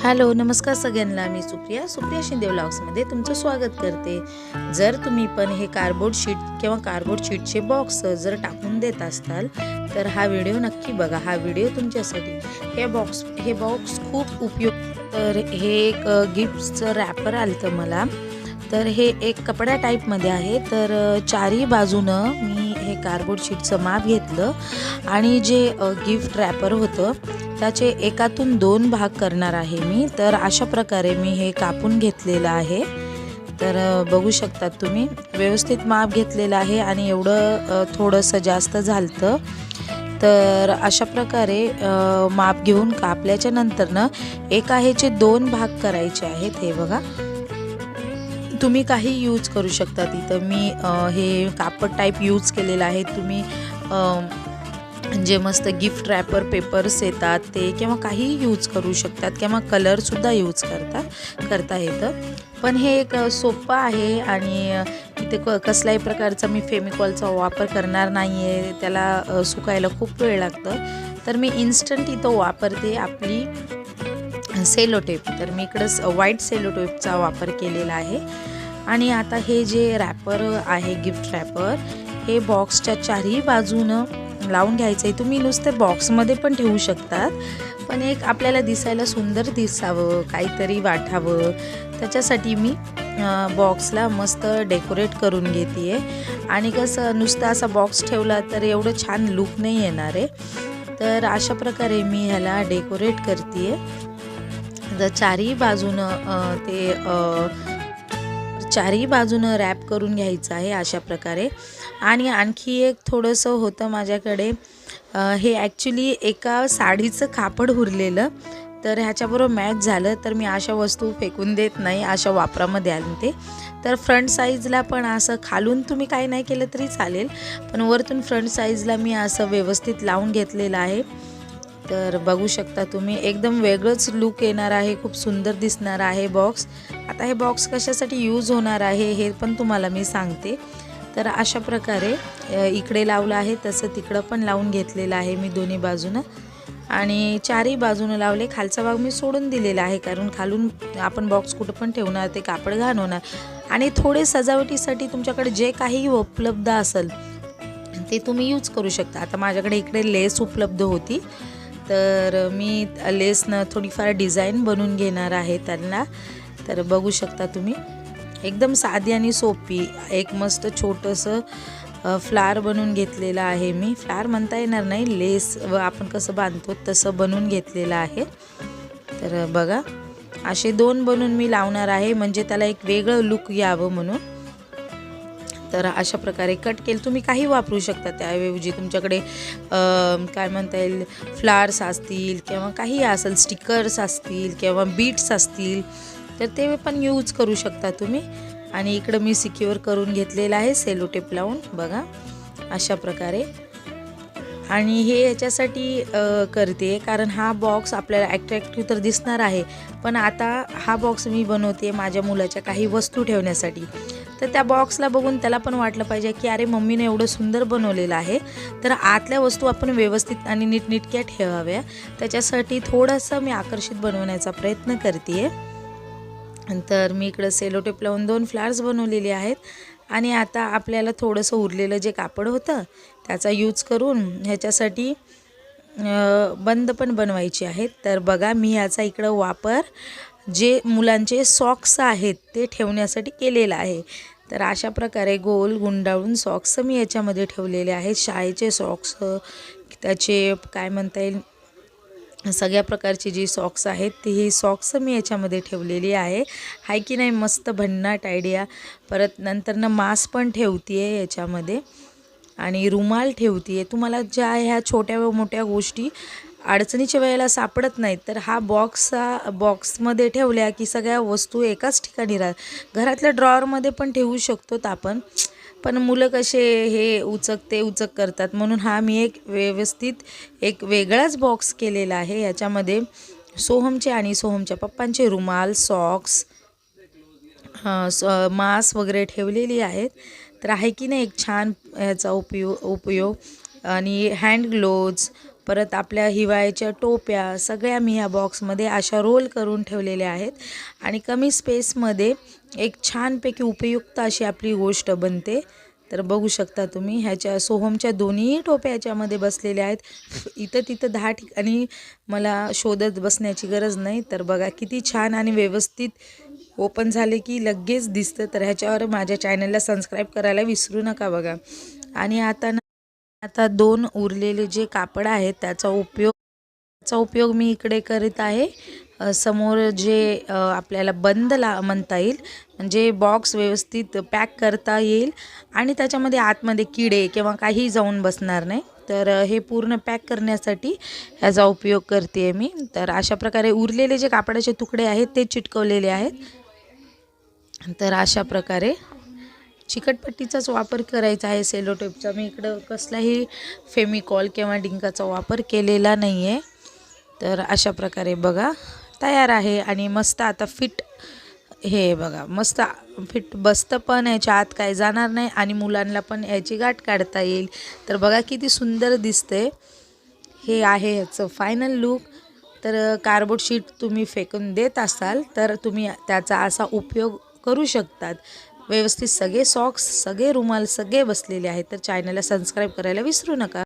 Hello नमस्कार सगळ्यांना, मी सुप्रिया शिंदे व्लॉग्समध्ये तुमचं स्वागत करते। जर तुम्ही पण हे कार्डबोर्ड शीट किंवा कार्डबोर्ड शीटचे बॉक्स जर टाकून देत असताल तर हा व्हिडिओ नक्की बघा। हा व्हिडिओ तुमच्यासाठी हे बॉक्स खूप उपयुक्त। तर हे एक गिफ्टचं रॅपर आलं मला, तर हे एक कपडा टाईपमध्ये आहे। तर चारी बाजूनं मी हे कार्डबोर्ड शीटचं माप घेतलं आणि जे गिफ्ट रॅपर होतं त्याचे एकातून 2 भाग करणार आहे मी। तर अशा प्रकारे मी हे कापून घेतलेलं आहे। तर बघू शकता तुम्ही, व्यवस्थित माप घेतलेलं आहे आणि एवढं थोडंसं जास्त झालं। तर अशा प्रकारे माप घेऊन कापल्याच्या नंतरनं एका ह्याचे 2 भाग करायचे आहेत। हे बघा, तुम्ही काही यूज करू शकता। तिथं मी हे कापड टाईप यूज केलेलं आहे। तुम्ही जे मस्त गिफ्ट रॅपर पेपर्स येतात ते किंवा काही यूज करू शकतात किंवा कलरसुद्धा यूज करता येतं। पण हे एक सोपं आहे आणि इथे कसल्याही प्रकारचा मी फेमिकॉलचा वापर करणार नाही आहे। त्याला सुकायला खूप वेळ लागतं। तर मी इन्स्टंट इथं वापरते आपली सेलो टेप। तर मी इकडं व्हाईट सेलो टेपचा वापर केलेला आहे। आणि आता हे जे रॅपर आहे गिफ्ट रॅपर, हे बॉक्सच्या चारही बाजूनं लावून घ्यायचं आहे। तुम्ही नुसते बॉक्समध्ये पण ठेवू शकतात, पण एक आपल्याला दिसायला सुंदर दिसावं, काहीतरी वाटावं, त्याच्यासाठी मी बॉक्सला मस्त डेकोरेट करून घेते आहे। आणि कसं नुसता असा बॉक्स ठेवला तर एवढं छान लुक नाही येणार आहे। तर अशा प्रकारे मी ह्याला डेकोरेट करते आहे। तर चारही बाजूनं रॅप करून घ्यायचं आहे अशा प्रकारे। आणि आणखी एक थोडंसं होतं माझ्याकडे, हे ॲक्च्युली एका साडीचं कापड उरलेलं, तर ह्याच्याबरोबर मॅच झालं। तर मी अशा वस्तू फेकून देत नाही, अशा वापरामध्ये आणते। तर फ्रंट साईजला पण असं खालून तुम्ही काही नाही केलं तरी चालेल, पण वरतून फ्रंट साईजला मी असं व्यवस्थित लावून घेतलेलं आहे। तर बघू शकता तुम्ही, एकदम वेगळंच लुक येणार आहे, खूप सुंदर दिसणार आहे बॉक्स। आता हे बॉक्स कशासाठी यूज होणार आहे हे पण तुम्हाला मी सांगते। तर अशा प्रकारे इकडे लावलं आहे, तसं तिकडं पण लावून घेतलेलं आहे मी दोन्ही बाजूनं। आणि चारही बाजूनं लावले। खालचा भाग मी सोडून दिलेला आहे, कारण खालून आपण बॉक्स कुठं पण ठेवणार, ते कापड घाण होणार। आणि थोडे सजावटीसाठी तुमच्याकडे जे काही उपलब्ध असेल ते तुम्ही यूज करू शकता। आता माझ्याकडे इकडे लेस उपलब्ध होती, तर मी लेसनं थोडीफार डिझाईन बनवून घेणार आहे त्यांना। तर बघू शकता तुम्ही, एकदम साधी आणि सोपी एक मस्त छोटंसं फ्लावर बनवून घेतलेलं आहे मी। फ्लावर म्हणता येणार नाही, लेस व आपण कसं बांधतो तसं बनवून घेतलेलं आहे। तर बघा, असे 2 बनवून मी लावणार आहे, म्हणजे त्याला एक वेगळं लुक यावं म्हणून। तर अशा प्रकारे कट केलं, तुम्ही काही वापरू शकता त्याऐवजी। तुमच्याकडे काय म्हणता येईल, फ्लावर्स असतील किंवा काही असेल, स्टिकर्स असतील किंवा बीट्स असतील, तर ते पण यूज करू शकता तुम्ही। आणि इकडं मी सिक्युअर करून घेतलेलं आहे सेलो टेप लावून, बघा अशा प्रकारे। आणि हे याच्यासाठी करते कारण हा बॉक्स आपल्याला ॲट्रॅक्टिव्ह तर दिसणार आहे, पण आता हा बॉक्स मी बनवते माझ्या मुलाच्या काही वस्तू ठेवण्यासाठी। तर त्या बॉक्सला बघून त्याला पण वाटलं पाहिजे की अरे मम्मीने एवढं सुंदर बनवलेलं आहे, तर आतल्या वस्तू आपण व्यवस्थित आणि नीटनेटक्या ठेवाव्या। त्याच्यासाठी थोडंसं मी आकर्षित बनवण्याचा प्रयत्न करते आहे। तर मी इकडं सेलो टेप लावून 2 फ्लावर्स बनवलेले आहेत। आणि आता आपल्याला थोडंसं उरलेलं जे कापड होतं त्याचा यूज करून ह्याच्यासाठी बंद पण बनवायचे आहेत। तर बघा, मी ह्याचा इकडं वापर जे मुलांचे सॉक्स आहेत ते ठेवण्यासाठी केलेला आहे। तर अशा प्रकारे गोल गुंडाळून सॉक्स मी याच्यामध्ये ठेवलेले आहेत। शाळेचे सॉक्स, त्याचे काय म्हणता येईल, सगळ्या प्रकारची जी सॉक्स आहेत ती ही सॉक्स मी याच्यामध्ये ठेवलेली आहे की नाही, मस्त भन्नाट आयडिया। परत नंतरनं मास्क पण ठेवते आहे याच्यामध्ये आणि रुमाल ठेवते आहे। तुम्हाला ज्या ह्या छोट्या व मोठ्या गोष्टी अडचणीच्या वेळेला सापडत नाहीत, तर हा बॉक्समध्ये ठेवल्या की सगळ्या वस्तू एकाच ठिकाणी घरातल्या ड्रॉवरमध्ये पण ठेवू शकतो आपण। पण मुलं कसे हे उचक ते उचक करतात, म्हणून हा मी एक व्यवस्थित एक वेगळाच बॉक्स केलेला आहे। याच्यामध्ये सोहमचे आणि सोहमच्या पप्पांचे रुमाल, सॉक्स, मास्क वगैरे ठेवलेली आहेत। तर आहे की नाही एक छान ह्याचा उपयोग। आणि हँड ग्लोव्ज, परत आपल्या हिवाळ्याच्या टोप्या सगळ्या मी ह्या बॉक्समध्ये अशा रोल करून ठेवलेल्या आहेत आणि कमी स्पेसमध्ये एक छानपैकी उपयुक्त अशी आपली गोष्ट बनते। तर बघू शकता तुम्ही ह्याच्या सोहमच्या दोन्ही टोप्या ह्याच्यामध्ये बसलेल्या आहेत। इथं तिथं 10 ठिकाणी मला शोधत बसण्याची गरज नाही। तर बघा किती छान आणि व्यवस्थित ओपन झाले की लगेच दिसतं। तर ह्याच्यावर माझ्या चॅनलला सबस्क्राईब करायला विसरू नका बघा। आणि आता 2 उरलेले जे कापड आहेत त्याचा उपयोग मी इकडे करीत आहे। समोर जे आपल्याला बंद म्हणता येईल, म्हणजे बॉक्स व्यवस्थित पॅक करता येईल आणि त्याच्यामध्ये आतमध्ये किडे किंवा काही जाऊन बसणार नाही। तर हे पूर्ण पॅक करण्यासाठी ह्याचा उपयोग करते मी। तर अशा प्रकारे उरलेले जे कापडाचे तुकडे आहेत ते चिटकवलेले आहेत। तर अशा प्रकारे चिकटपट्टीचाच वापर करायचा आहे, सेलो टेपचा। मी इकडं कसलाही फेमिकॉल किंवा डिंकाचा वापर केलेला नाही आहे। तर अशा प्रकारे बघा तयार आहे आणि मस्त आता फिट, हे बघा मस्त फिट बसतं पण याच्या आत काय जाणार नाही आणि मुलांना पण याची गाठ काढता येईल। तर बघा किती सुंदर दिसते। हे आहे ह्याचं फायनल लूक। तर कार्डबोर्ड शीट तुम्ही फेकून देत असाल तर तुम्ही त्याचा असा उपयोग करू शकतात। व्यवस्थित सगळे सॉक्स, सगळे रुमाल सगळे बसलेले आहेत। तर चॅनलला सबस्क्राईब करायला विसरू नका।